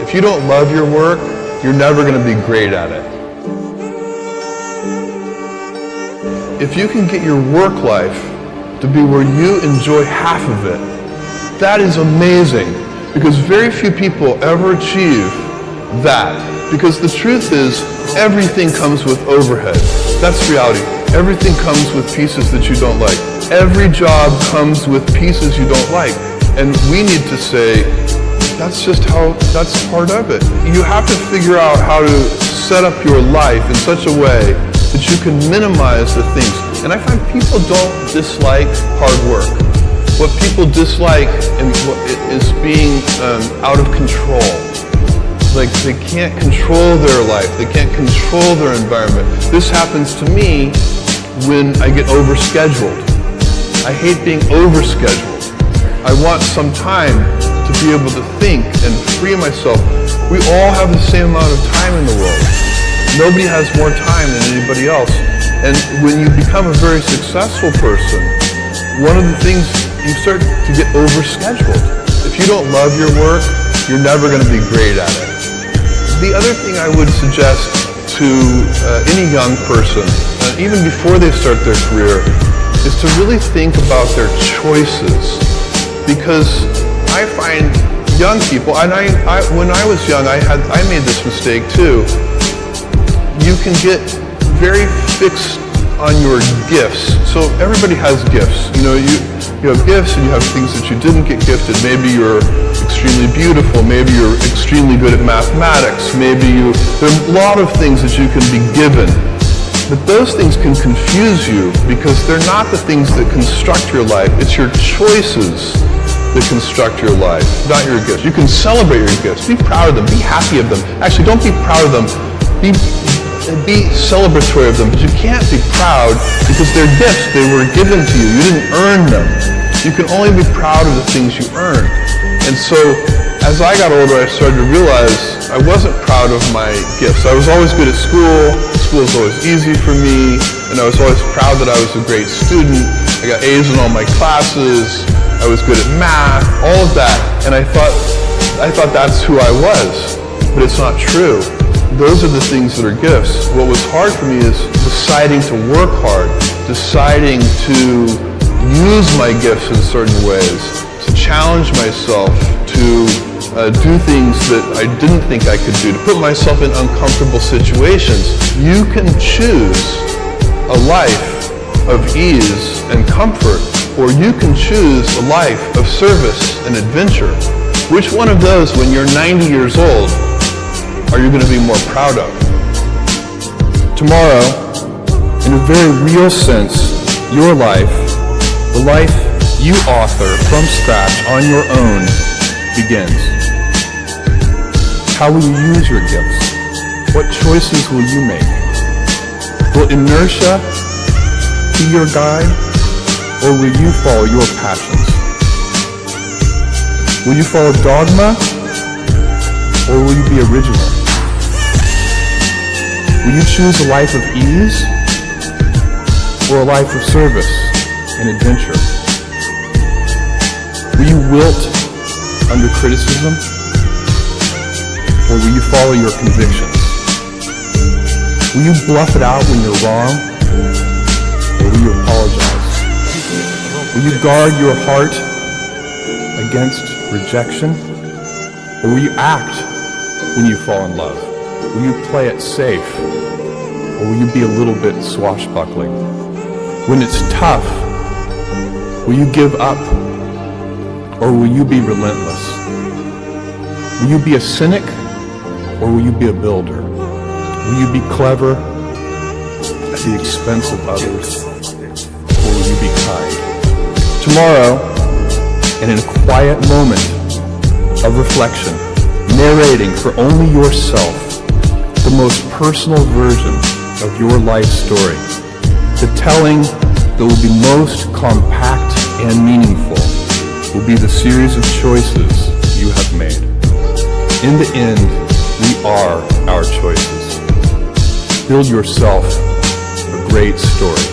If you don't love your work, you're never going to be great at it. If you can get your work life to be where you enjoy half of it, that is amazing, because very few people ever achieve that. Because the truth is, everything comes with overhead. That's reality. Everything comes with pieces that you don't like. Every job comes with pieces you don't like. And we need to say, that's part of it. You have to figure out how to set up your life in such a way that you can minimize the things. And I find people don't dislike hard work. What people dislike is being out of control. Like they can't control their life, they can't control their environment. This happens to me when I get overscheduled. I hate being overscheduled. I want some time to be able to think and free myself. We all have the same amount of time in the world. Nobody has more time than anybody else. And when you become a very successful person, one of the things, you start to get overscheduled. If you don't love your work, you're never going to be great at it. The other thing I would suggest to any young person, even before they start their career, is to really think about their choices. Because I find young people, and when I was young, I made this mistake too. You can get very fixed on your gifts. So everybody has gifts. You know, you have gifts and you have things that you didn't get gifted. Maybe you're extremely beautiful. Maybe you're extremely good at mathematics. There are a lot of things that you can be given. But those things can confuse you because they're not the things that construct your life. It's your choices that construct your life, not your gifts. You can celebrate your gifts. Be proud of them. Be happy of them. Actually, don't be proud of them. Be celebratory of them, but you can't be proud because they're gifts. They were given to you. You didn't earn them. You can only be proud of the things you earn. And so, as I got older, I started to realize I wasn't proud of my gifts. I was always good at school. School was always easy for me, and I was always proud that I was a great student. I got A's in all my classes. I was good at math, all of that, and I thought that's who I was, but it's not true. Those are the things that are gifts. What was hard for me is deciding to work hard, deciding to use my gifts in certain ways, to challenge myself, to do things that I didn't think I could do, to put myself in uncomfortable situations. You can choose a life of ease and comfort, or you can choose a life of service and adventure. Which one of those, when you're 90 years old, are you going to be more proud of? Tomorrow, in a very real sense, your life, the life you author from scratch on your own, begins. How will you use your gifts? What choices will you make? Will inertia be your guide, or will you follow your passions? Will you follow dogma, or will you be original? Will you choose a life of ease or a life of service and adventure? Will you wilt under criticism or will you follow your convictions? Will you bluff it out when you're wrong or will you apologize? Will you guard your heart against rejection or will you act when you fall in love? Will you play it safe, or will you be a little bit swashbuckling? When it's tough, will you give up, or will you be relentless? Will you be a cynic, or will you be a builder? Will you be clever at the expense of others, or will you be kind? Tomorrow, and in a quiet moment of reflection, narrating for only yourself the most personal version of your life story, the telling that will be most compact and meaningful will be the series of choices you have made. In the end, we are our choices. Build yourself a great story.